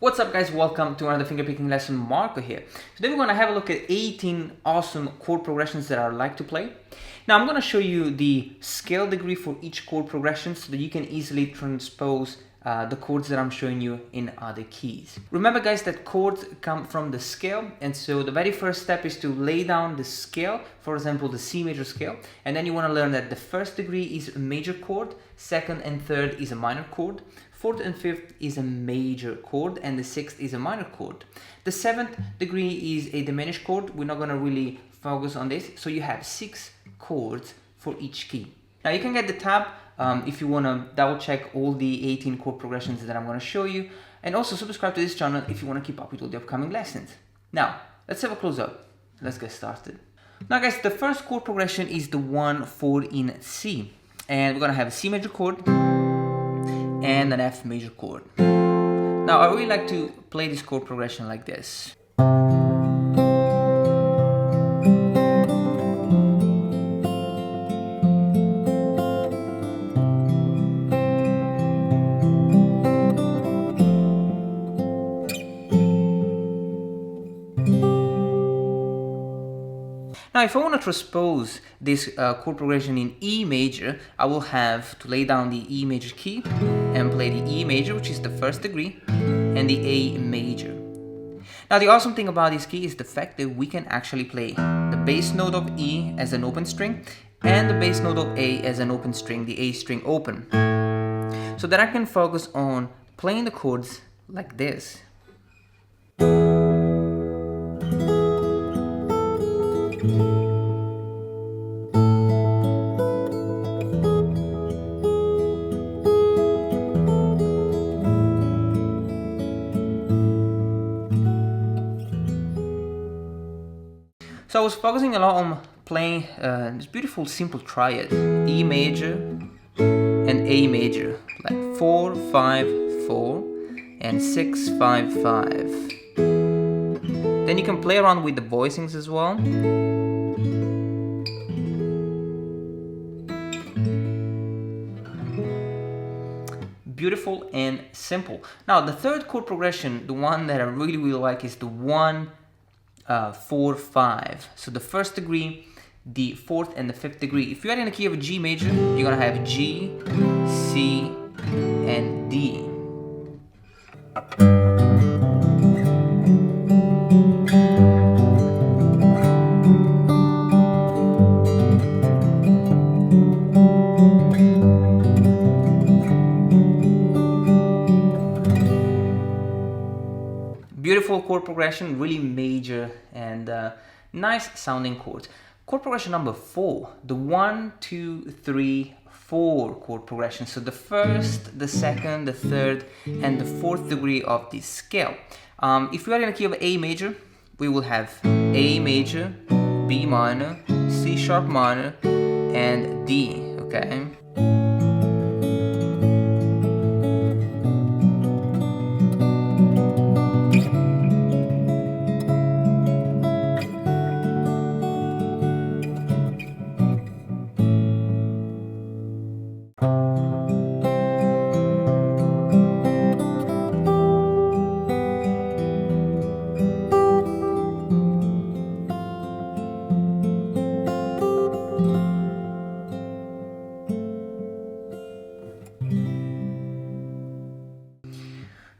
What's up guys, welcome to another fingerpicking lesson. Marco here. Today we're going to have a look at 18 awesome chord progressions that I like to play. Now I'm going to show you the scale degree for each chord progression so that you can easily transpose the chords that I'm showing you in other keys. Remember guys that chords come from the scale, and so the very first step is to lay down the scale, for example the C major scale, and then you want to learn that the first degree is a major chord, second and third is a minor chord, fourth and fifth is a major chord, and the sixth is a minor chord. The seventh degree is a diminished chord. We're not going to really focus on this, so you have 6 chords for each key. Now you can get the tab if you want to double check all the 18 chord progressions that I'm going to show you, and also subscribe to this channel if you want to keep up with all the upcoming lessons. Now let's have a close up. Let's get started. Now guys, the first chord progression is the 1-4 in C, and we're going to have a C major chord and an F major chord. Now I really like to play this chord progression like this. Now if I want to transpose this chord progression in E major, I will have to lay down the E major key and play the E major, which is the first degree, and the A major. Now the awesome thing about this key is the fact that we can actually play the bass note of E as an open string and the bass note of A as an open string, the A string open, so that I can focus on playing the chords like this. So I was focusing a lot on playing this beautiful simple triad, E major and A major, like 4-5-4 and 6-5-5. Then you can play around with the voicings as well. Beautiful and simple. Now the third chord progression, the one that I really like, is the 1-4-5. So the first degree, the fourth and the fifth degree. If you are in the key of a G major, you're gonna have G, C, and D. Beautiful chord progression, really major and nice sounding chords. Chord progression number 4, the 1-2-3-4 chord progression. So the first, the second, the third, and the fourth degree of this scale. If we are in a key of A major, we will have A major, B minor, C sharp minor, and D. Okay.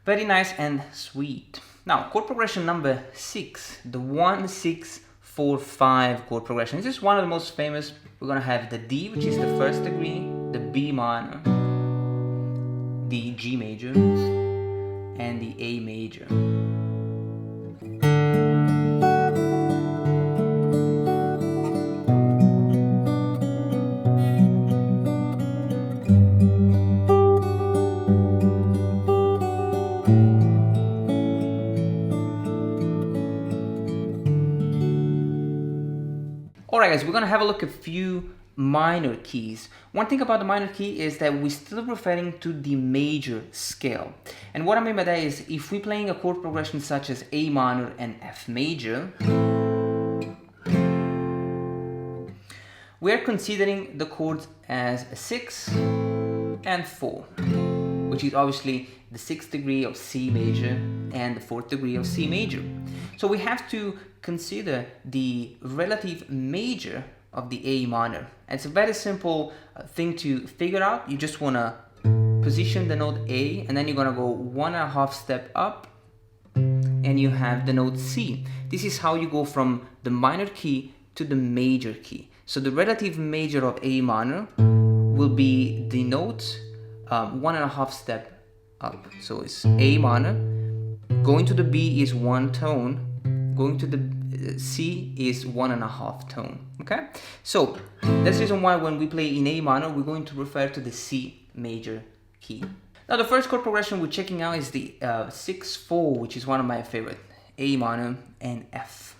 Very nice and sweet. Now, chord progression number 6, the 1-6-4-5 chord progression. This is one of the most famous. We're gonna have the D, which is the first degree, the B minor, the G major, and the A major. Alright guys, we're going to have a look at a few minor keys. One thing about the minor key is that we're still referring to the major scale. And what I mean by that is, if we're playing a chord progression such as A minor and F major, we're considering the chords as 6 and 4. which is obviously the 6th degree of C major and the 4th degree of C major. So we have to consider the relative major of the A minor. It's a very simple thing to figure out. You just want to position the note A, and then you're going to go 1.5 step up, and you have the note C. This is how you go from the minor key to the major key. So the relative major of A minor will be the note 1.5 step up. So it's A minor, going to the B is 1 tone, going to the C is 1.5 tone. Okay, so that's the reason why when we play in A minor, we're going to refer to the C major key. Now the first chord progression we're checking out is the 6/4, which is one of my favorite, A minor and F.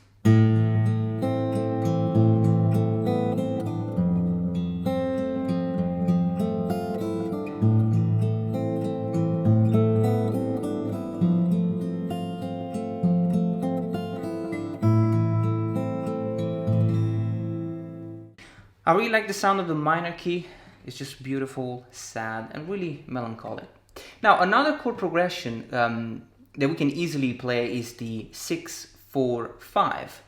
I really like the sound of the minor key. It's just beautiful, sad, and really melancholic. Now, another chord progression that we can easily play is the 6/4/5.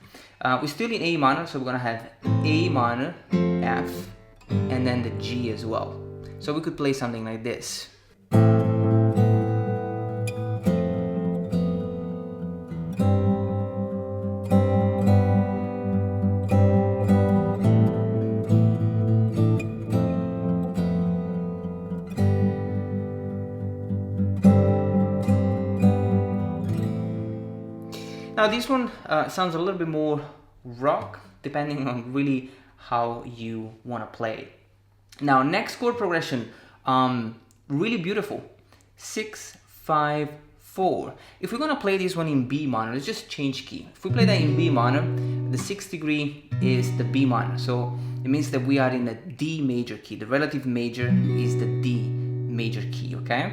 We're still in A minor, so we're gonna have A minor, F, and then the G as well. So we could play something like this. Now this one sounds a little bit more rock, depending on really how you want to play it. Now next chord progression, really beautiful, 6/5/4. If we're going to play this one in B minor, let's just change key. If we play that in B minor, the 6th degree is the B minor, so it means that we are in the D major key. The relative major is the D major key, okay?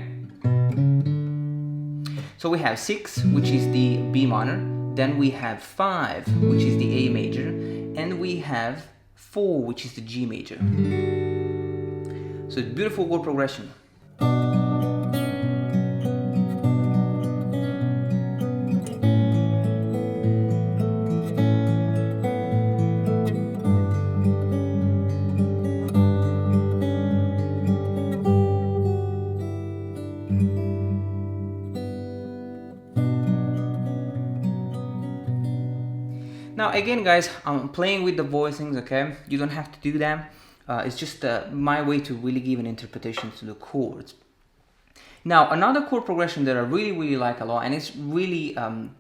So we have 6, which is the B minor, then we have 5, which is the A major, and we have 4, which is the G major. So it's beautiful chord progression. Now again guys, I'm playing with the voicings, okay? You don't have to do that. It's just my way to really give an interpretation to the chords. Now another chord progression that I really like a lot, and it's really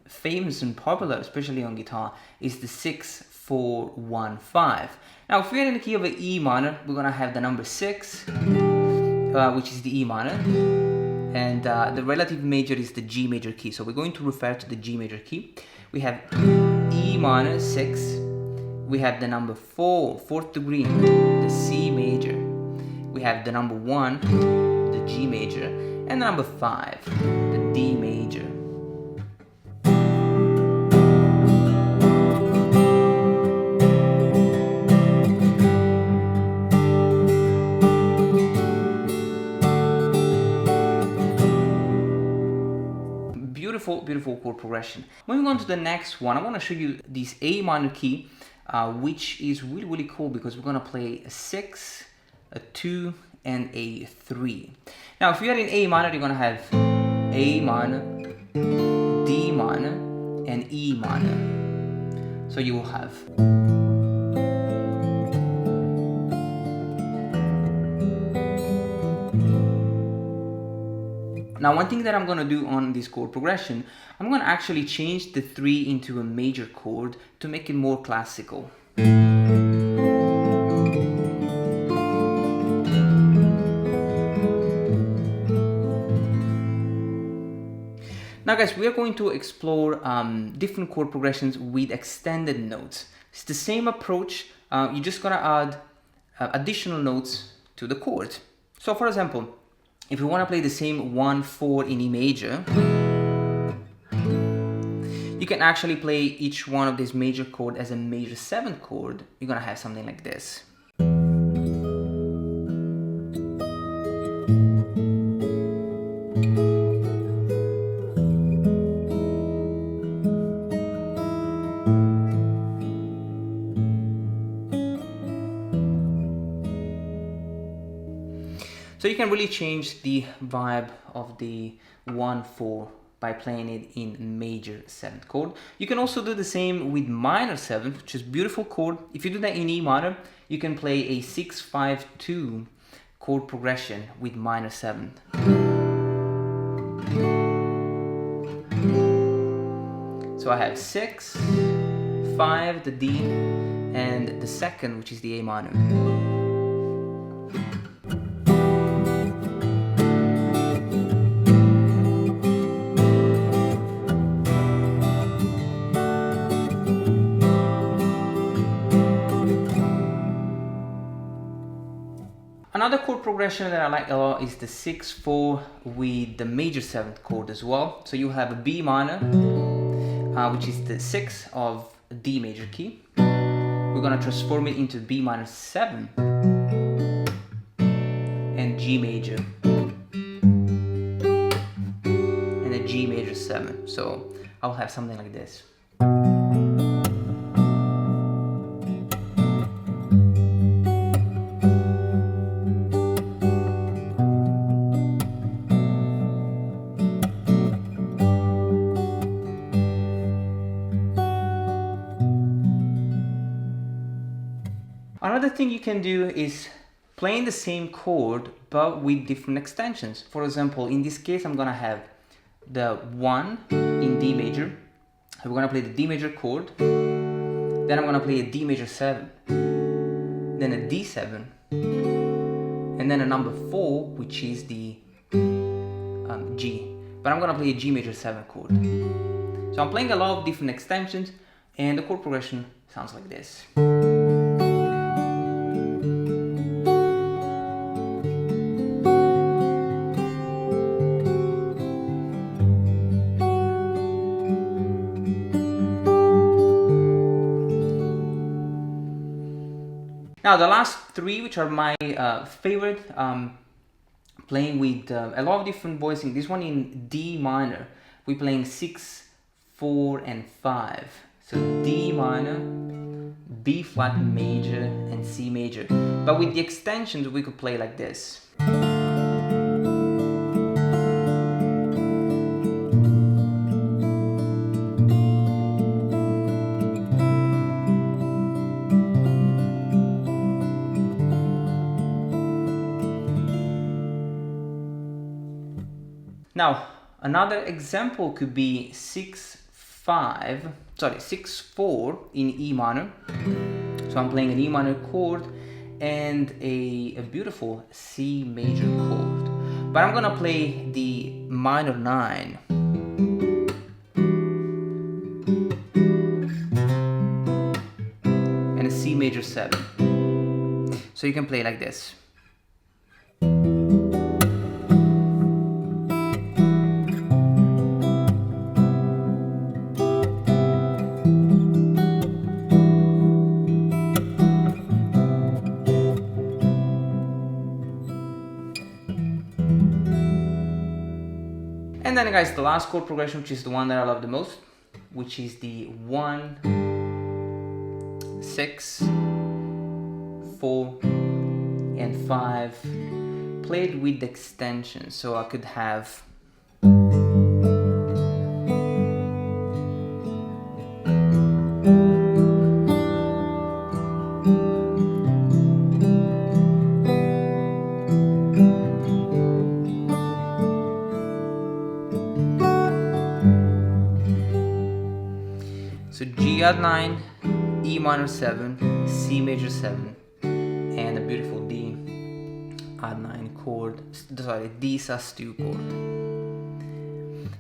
famous and popular, especially on guitar, is the 6/4/1/5. Now if we're in the key of an E minor, we're gonna have the number 6, which is the E minor, and the relative major is the G major key. So we're going to refer to the G major key. We have E minor 6, we have the number 4, 4th degree, the C major, we have the number 1, the G major, and the number 5, the D major. Beautiful chord progression. Moving on to the next one, I want to show you this A minor key, which is really cool because we're going to play a 6, a 2, and a 3. Now if you are in A minor, you're going to have A minor, D minor, and E minor. So you will have Now one thing that I'm going to do on this chord progression, I'm going to actually change the 3 into a major chord to make it more classical. Now guys, we are going to explore different chord progressions with extended notes. It's the same approach, you're just going to add additional notes to the chord. So for example, if you want to play the same 1/4 in E major, you can actually play each one of these major chords as a major 7th chord. You're going to have something like this. So you can really change the vibe of the 1/4 by playing it in major 7th chord. You can also do the same with minor 7th, which is a beautiful chord. If you do that in E minor, you can play a 6-5-2 chord progression with minor 7th. So I have 6, 5, the D, and the 2nd, which is the A minor. Another chord progression that I like a lot is the 6-4 with the major 7th chord as well. So you have a B minor, which is the 6th of D major key. We're gonna transform it into B minor 7 and G major and a G major 7. So I'll have something like this. Another thing you can do is playing the same chord but with different extensions. For example, in this case I'm gonna have the 1 in D major. We're gonna play the D major chord, then I'm gonna play a D major 7, then a D7, and then a number 4, which is the G. But I'm gonna play a G major 7 chord. So I'm playing a lot of different extensions, and the chord progression sounds like this. Now the last 3, which are my favorite, playing with a lot of different voicing. This one in D minor, we're playing 6, 4, and 5. So D minor, B flat major, and C major. But with the extensions, we could play like this. Now, another example could be 6-4 in E minor. So I'm playing an E minor chord and a beautiful C major chord. But I'm gonna play the minor 9. And a C major 7. So you can play like this. And then guys, the last chord progression, which is the one that I love the most, which is the 1, 6, 4, and 5, played with the extension. So I could have so G add 9, E minor 7, C major 7, and a beautiful D add 9 chord, sorry, D sus2 chord.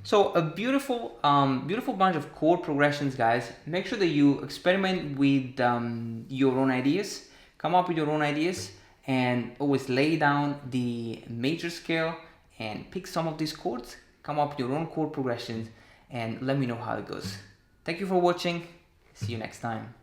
So a beautiful bunch of chord progressions, guys. Make sure that you experiment with your own ideas, come up with your own ideas, and always lay down the major scale and pick some of these chords, come up with your own chord progressions, and let me know how it goes. Thank you for watching. See you next time.